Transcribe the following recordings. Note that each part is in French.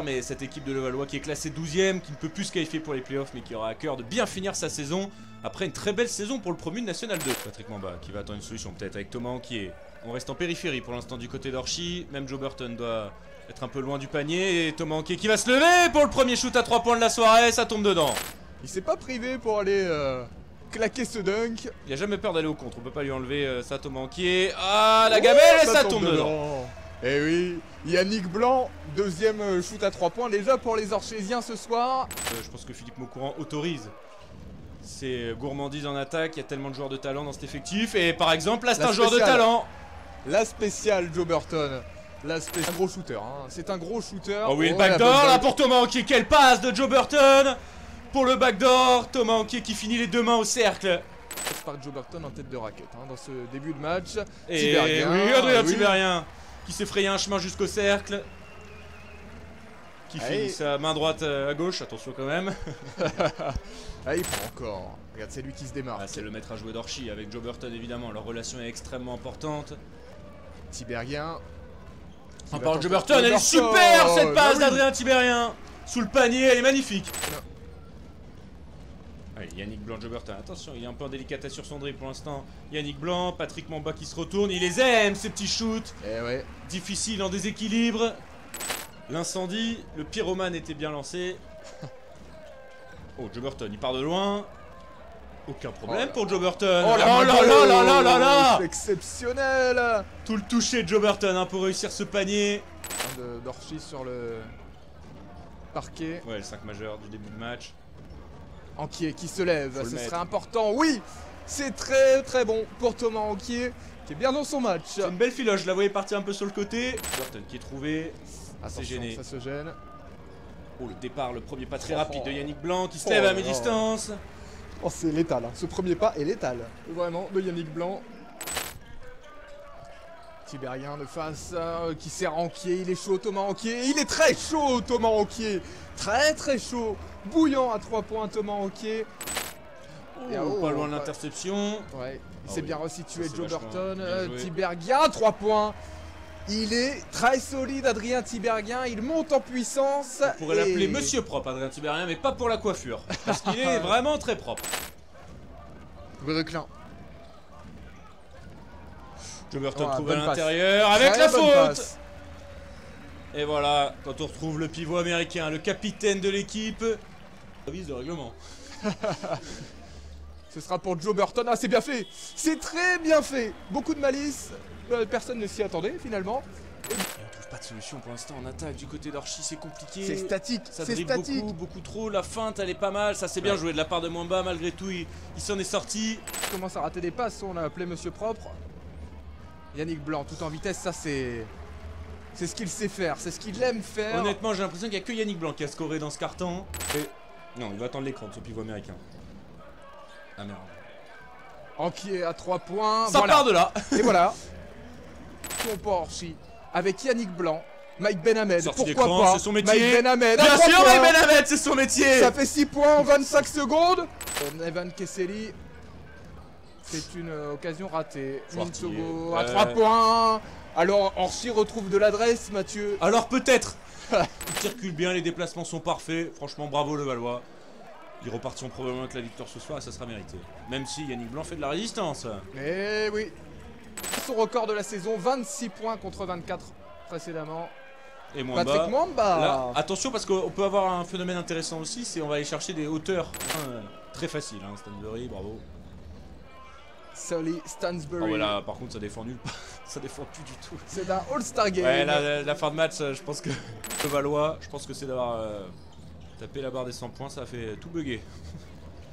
Mais cette équipe de Levallois qui est classée 12ème, qui ne peut plus se qualifier pour les playoffs, mais qui aura à cœur de bien finir sa saison après une très belle saison pour le promu de National 2. Patrick Mamba qui va attendre une solution peut-être avec Thomas Anquier. On reste en périphérie pour l'instant du côté d'Orchy. Même Joe Burton doit être un peu loin du panier. Et Thomas Anquier qui va se lever pour le premier shoot à 3 points de la soirée. Ça tombe dedans. Il s'est pas privé pour aller claquer ce dunk. Il a jamais peur d'aller au contre. On peut pas lui enlever ça, Thomas Anquier. Ah, la gamelle et ça tombe dedans. Eh oui, Yannick Blanc, deuxième shoot à 3 points déjà pour les Orchésiens ce soir. Je pense que Philippe Maucourant autorise ces gourmandises en attaque. Il y a tellement de joueurs de talent dans cet effectif. Et par exemple, là c'est un joueur de talent. La spéciale Joe Burton. C'est un gros shooter, hein. C'est un gros shooter. Oh oui, le backdoor là pour Thomas Anquier. Quelle passe de Joe Burton pour le backdoor. Thomas Anquier qui finit les deux mains au cercle. Par Joe Burton en tête de raquette hein, dans ce début de match. Et Tiberghien, oui, Adrien Tiberghien qui s'est frayé un chemin jusqu'au cercle. Qui finit sa main droite à gauche, attention quand même. Ah, il prend encore. Regarde, c'est lui qui se démarre. Ah, c'est le maître à jouer d'Orchy avec Joe Burton évidemment. Leur relation est extrêmement importante. Tiberghien. On parle de Joe Burton, elle est super cette passe d'Adrien Tiberghien. Sous le panier, elle est magnifique. Allez, Yannick Blanc, Joe Burton, attention, il est un peu en délicatesse sur son dribble pour l'instant. Yannick Blanc, Patrick Mamba qui se retourne, il les aime ces petits shoots. Eh ouais. Difficile en déséquilibre. L'incendie, le pyromane était bien lancé. Oh, Joe Burton, il part de loin. Aucun problème pour Joe Burton. Oh là là là là là. C'est exceptionnel. Tout le toucher de Joe Burton hein, pour réussir ce panier. D'Orchy sur le parquet. Ouais, le 5 majeur du début de match. Anquier qui se lève, ce serait important. Oui, c'est très très bon pour Thomas Anquier qui est bien dans son match. C'est une belle filoche, je la voyais partir un peu sur le côté. Burton qui est trouvé. C'est gêné. Ça se gêne. Oh, le départ, le premier pas très rapide de Yannick Blanc qui se lève à mi-distance. Oh, c'est létal. Hein. Ce premier pas est létal. Vraiment, de Yannick Blanc. Tiberghien de face qui sert Anquier. Il est chaud, Thomas Anquier. Il est très chaud, Thomas Anquier. Très très chaud. Bouillant à 3 points, Thomas Anquier. Oh, pas loin de l'interception. Ouais, il s'est bien resitué, Joe Burton. Tiberghien, 3 points. Il est très solide, Adrien Tiberghien. Il monte en puissance. On pourrait l'appeler Monsieur Propre, Adrien Tiberghien, mais pas pour la coiffure. Parce qu'il est vraiment très propre. Reclin. Joe Burton trouve à l'intérieur avec la faute. Et voilà, quand on retrouve le pivot américain, le capitaine de l'équipe. Service de règlement. Ce sera pour Joe Burton. Ah, c'est bien fait. C'est très bien fait. Beaucoup de malice. Personne ne s'y attendait finalement. Et on trouve pas de solution pour l'instant en attaque du côté d'Orchy, c'est compliqué. C'est statique. Ça dribble beaucoup trop. La feinte, elle est pas mal. Ça c'est bien joué de la part de Mwamba. Malgré tout, il s'en est sorti. Il commence à rater des passes. On l'a appelé Monsieur Propre. Yannick Blanc, tout en vitesse. Ça c'est ce qu'il sait faire. C'est ce qu'il aime faire. Honnêtement, j'ai l'impression qu'il n'y a que Yannick Blanc qui a scoré dans ce carton. Et... non, il va attendre l'écran de ce pivot américain. Ah merde. Anquier à 3 points. Ça part de là. Et voilà. Pour Orchy. Avec Yannick Blanc. Mike Benhamed. Pourquoi pas? C'est son métier. Mike Benhamed. Bien sûr, Mike Benhamed, c'est son métier. Ça fait 6 points en 25 secondes. Evan Kesseli. C'est une occasion ratée. Mintogo à 3 points. Alors Orchy retrouve de l'adresse, Mathieu. Alors peut-être. Il circule bien, les déplacements sont parfaits. Franchement, bravo Levallois. Ils repartiront probablement avec la victoire ce soir et ça sera mérité. Même si Yannick Blanc fait de la résistance. Eh oui. Son record de la saison, 26 points contre 24 précédemment. Et Mwamba. Patrick Mwamba. Là, attention parce qu'on peut avoir un phénomène intéressant aussi, c'est on va aller chercher des hauteurs. Très facile, hein, Stansbury, bravo. Sully Stansbury. Oh ouais, là, par contre, ça défend nulle part. Ça défend plus du tout. C'est un All-Star Game. Ouais, la fin de match, je pense que le Valois, je pense que c'est d'avoir tapé la barre des 100 points, ça a fait tout bugger.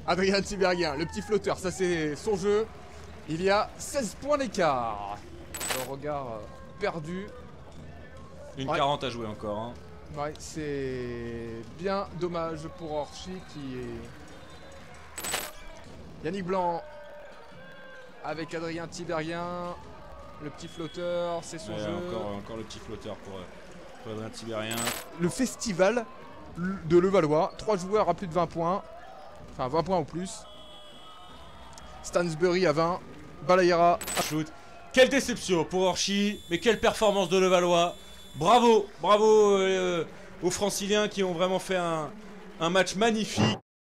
Adrien Tiberghien, le petit flotteur, ça c'est son jeu. Il y a 16 points d'écart. Le regard perdu. Une 40 à jouer encore. Hein. Ouais, c'est bien dommage pour Orchy qui est... Yannick Blanc avec Adrien Tiberghien. Le petit flotteur, c'est son jeu. Encore le petit flotteur pour Adrien Tiberghien. Le festival de Levallois. 3 joueurs à plus de 20 points. Enfin 20 points ou plus. Stansbury à 20. Balayera. Shoot. Quelle déception pour Orchy. Mais quelle performance de Levallois. Bravo, bravo aux Franciliens qui ont vraiment fait un match magnifique.